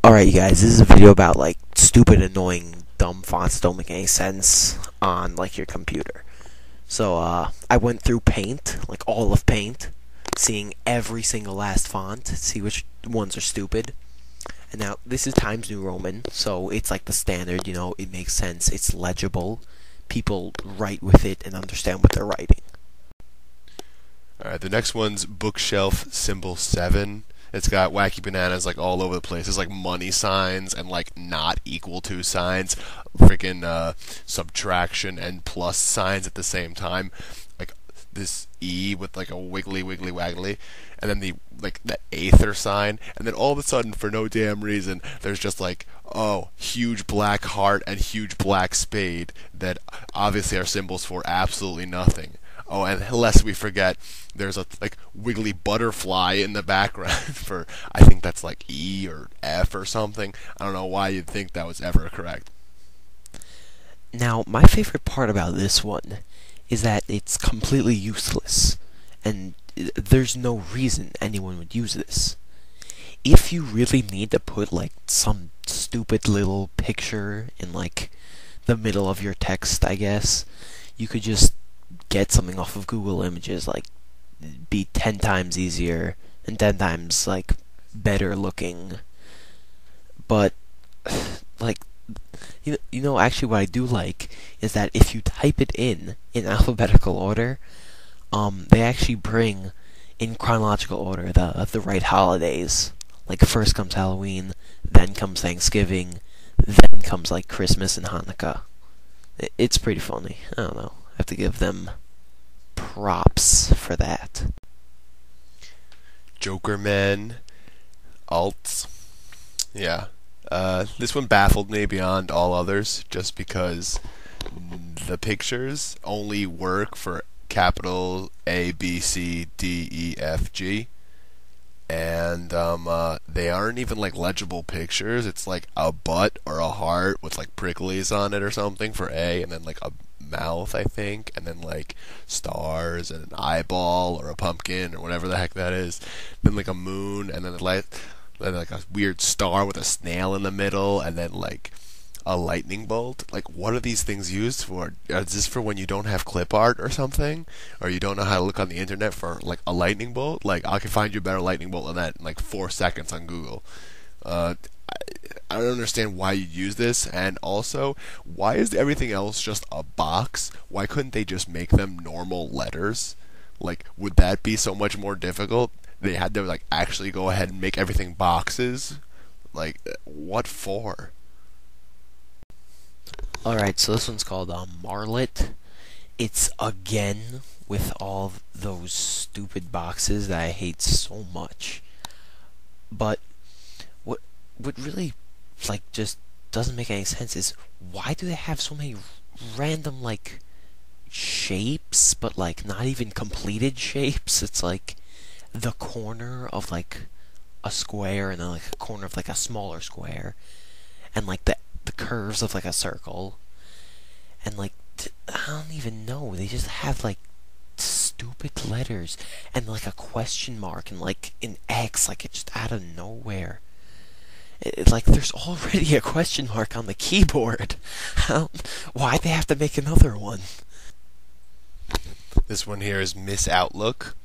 Alright, you guys, this is a video about, like, stupid, annoying, dumb fonts that don't make any sense on, like, your computer. So, I went through Paint, like, all of Paint, seeing every single last font, see which ones are stupid. And now, this is Times New Roman, so it's, like, the standard, you know, it makes sense, it's legible. People write with it and understand what they're writing. Alright, the next one's bookshelf symbol 7. It's got wacky bananas like all over the place. There's like money signs and like not equal to signs, freaking subtraction and plus signs at the same time. Like this E with like a wiggly waggly, and then the aether sign, and then all of a sudden for no damn reason there's just like, oh, huge black heart and huge black spade that obviously are symbols for absolutely nothing. Oh, and lest we forget, there's a like wiggly butterfly in the background for, I think that's like E or F or something. I don't know why you'd think that was ever correct. Now, my favorite part about this one is that it's completely useless, and there's no reason anyone would use this. If you really need to put like some stupid little picture in like the middle of your text, I guess, you could just get something off of Google Images, like, be 10 times easier and 10 times, like, better looking. But, like, you know, actually what I do like is that if you type it in alphabetical order, they actually bring, in chronological order, the right holidays. Like, first comes Halloween, then comes Thanksgiving, then comes, like, Christmas and Hanukkah. It's pretty funny. I don't know. I have to give them props for that. Joker Men, alts. Yeah. This one baffled me beyond all others, just because the pictures only work for capital A, B, C, D, E, F, G. And they aren't even like legible pictures. It's like a butt or a heart with like pricklies on it or something for A, and then like a mouth, I think, and then like stars and an eyeball or a pumpkin or whatever the heck that is. Then like a moon, and then like a weird star with a snail in the middle, and then like a lightning bolt. Like, what are these things used for? Is this for when you don't have clip art or something, or you don't know how to look on the internet for like a lightning bolt? Like, I can find you a better lightning bolt than that in like 4 seconds on Google. I don't understand why you use this, and also, why is everything else just a box? Why couldn't they just make them normal letters? Like, would that be so much more difficult? They had to like actually go ahead and make everything boxes? Like, what for? Alright, so this one's called Marlet. It's again with all those stupid boxes that I hate so much. But what really like just doesn't make any sense is, why do they have so many random like shapes, but like not even completed shapes? It's like the corner of like a square, and then like a corner of like a smaller square, and like the curves of like a circle, and like I don't even know, they just have like stupid letters and like a question mark and like an X, like it's just out of nowhere. It's like there's already a question mark on the keyboard. Why they have to make another one? This one here is Miss Outlook,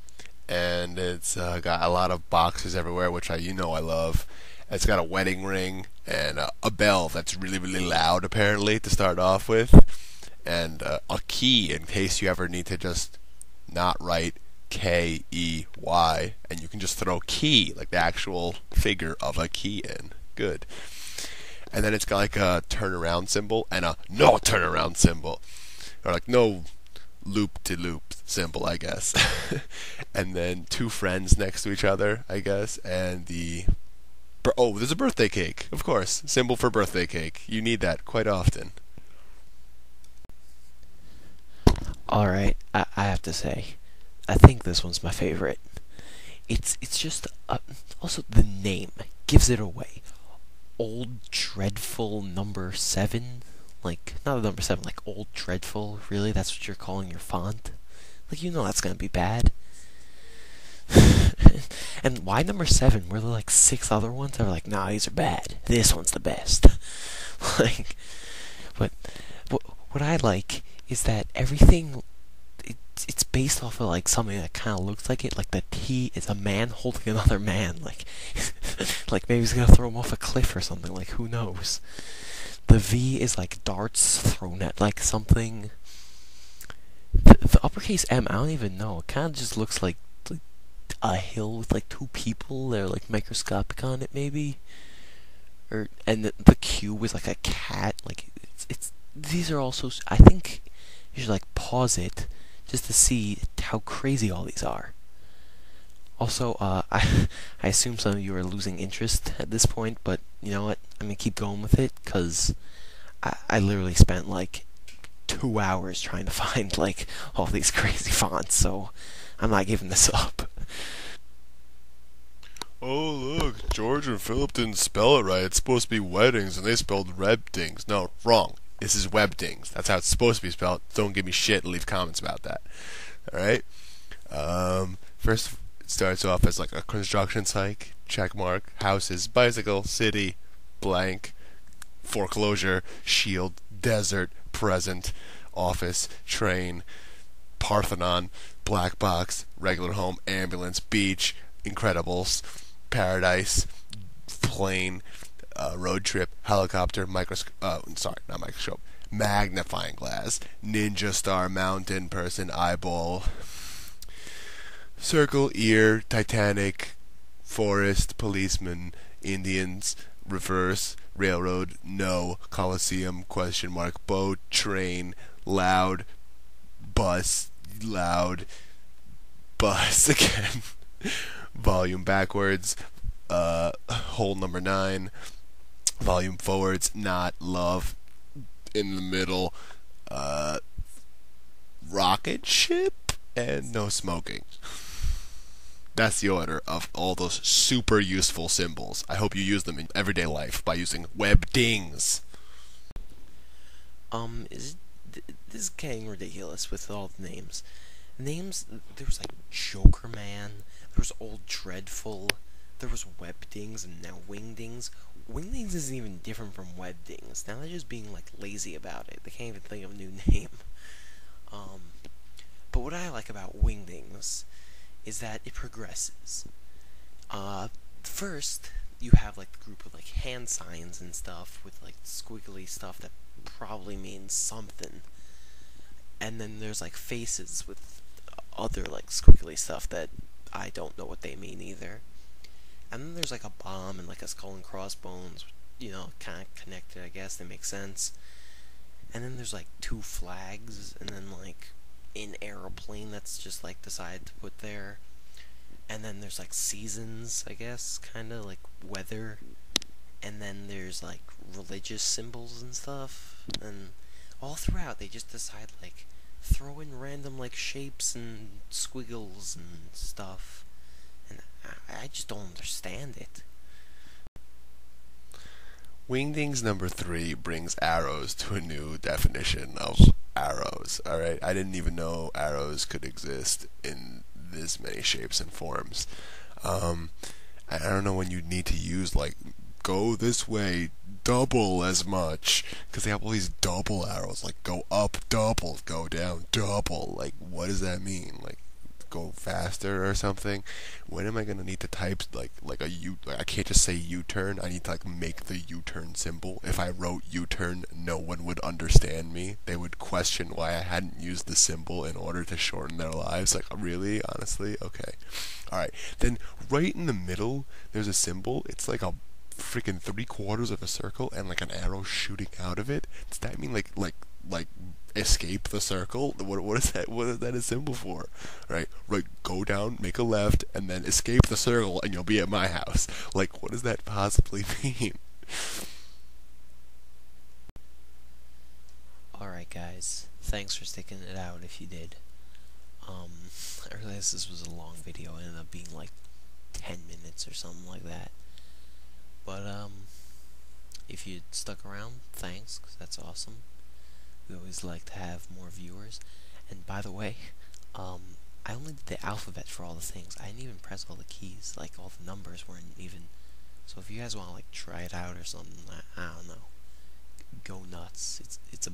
and it's got a lot of boxes everywhere, which I love. It's got a wedding ring and a bell that's really loud, apparently, to start off with, and a key in case you ever need to just not write K-E-Y, and you can just throw key, like the actual figure of a key, in. Good. And then it's got like a turnaround symbol and a no turnaround symbol, or like no loop-to-loop symbol, I guess. And then 2 friends next to each other, I guess, and there's a birthday cake, of course. Symbol for birthday cake. You need that quite often. Alright, I have to say, I think this one's my favorite. It's just, also the name gives it away. Old Dreadful number 7? Like, not the number 7, like Old Dreadful? Really? That's what you're calling your font? Like, you know that's gonna be bad. And why number 7? Were there like 6 other ones that were like, nah, these are bad. This one's the best. Like, but what I like is that everything it's based off of like something that kind of looks like it. Like the T is a man holding another man. Like, like maybe he's gonna throw him off a cliff or something. Like who knows? The V is like darts thrown at like something. The uppercase M, I don't even know. It kind of just looks like a hill with like 2 people. They're like microscopic on it, maybe. And the Q is like a cat. Like it's these are also. I think you should like pause it just to see how crazy all these are. Also, I assume some of you are losing interest at this point, but you know what? I'm gonna keep going with it because I literally spent like 2 hours trying to find like all these crazy fonts, so I'm not giving this up. Oh look, George and Philip didn't spell it right. It's supposed to be weddings, and they spelled rebdings. No, wrong. This is webdings. That's how it's supposed to be spelled. Don't give me shit and leave comments about that. All right. First, it starts off as like a construction site. Check mark. Houses, bicycle, city, blank, foreclosure, shield, desert, present, office, train, Parthenon, black box, regular home, ambulance, beach, Incredibles, paradise, plane, road trip, helicopter, not microscope, magnifying glass, ninja star, mountain, person, eyeball, circle, ear, Titanic, forest, policeman, Indians, reverse, railroad, no, Coliseum, question mark, boat, train, loud, bus, loud, bus again, volume backwards, hole number 9, volume forwards, not, love, in the middle, rocket ship, and no smoking. That's the order of all those super useful symbols. I hope you use them in everyday life by using webdings. This is getting ridiculous with all the names. Names, there was like Joker Man, there was Old Dreadful, there was Webdings, and now Wingdings. Wingdings isn't even different from Webdings. Now they're just being like lazy about it. They can't even think of a new name. But what I like about Wingdings is that it progresses. First, you have like the group of like hand signs and stuff with like squiggly stuff that probably means something. And then there's like faces with other like squiggly stuff that I don't know what they mean either. And then there's like a bomb and like a skull and crossbones, you know, kind of connected, I guess. They make sense. And then there's like 2 flags, and then like an aeroplane that's just like decided to put there. And then there's like seasons, I guess, kind of like weather. And then there's like religious symbols and stuff. And all throughout they just decide like throw in random like shapes and squiggles and stuff. And I just don't understand it. Wingdings number 3 brings arrows to a new definition of arrows. Alright, I didn't even know arrows could exist in this many shapes and forms. I don't know when you need to use like go this way double as much, because they have all these double arrows, like go up double, go down double. Like what does that mean? Like go faster or something? When am I gonna need to type like a U? Like, I can't just say U-turn. I need to like make the U-turn symbol. If I wrote U-turn, no one would understand me. They would question why I hadn't used the symbol in order to shorten their lives. Like really, honestly, okay. All right, then right in the middle, there's a symbol. It's like a freaking 3/4 of a circle and like an arrow shooting out of it. Does that mean like escape the circle? What is that? What is that a symbol for? Right, go down, make a left, and then escape the circle, and you'll be at my house. Like, what does that possibly mean? Alright guys, thanks for sticking it out if you did. I realized this was a long video. It ended up being like 10 minutes or something like that. But if you stuck around, thanks, 'cause that's awesome. We always like to have more viewers. And by the way, I only did the alphabet for all the things. I didn't even press all the keys. Like, all the numbers weren't even... So if you guys want to, like, try it out or something, I don't know. Go nuts. It's a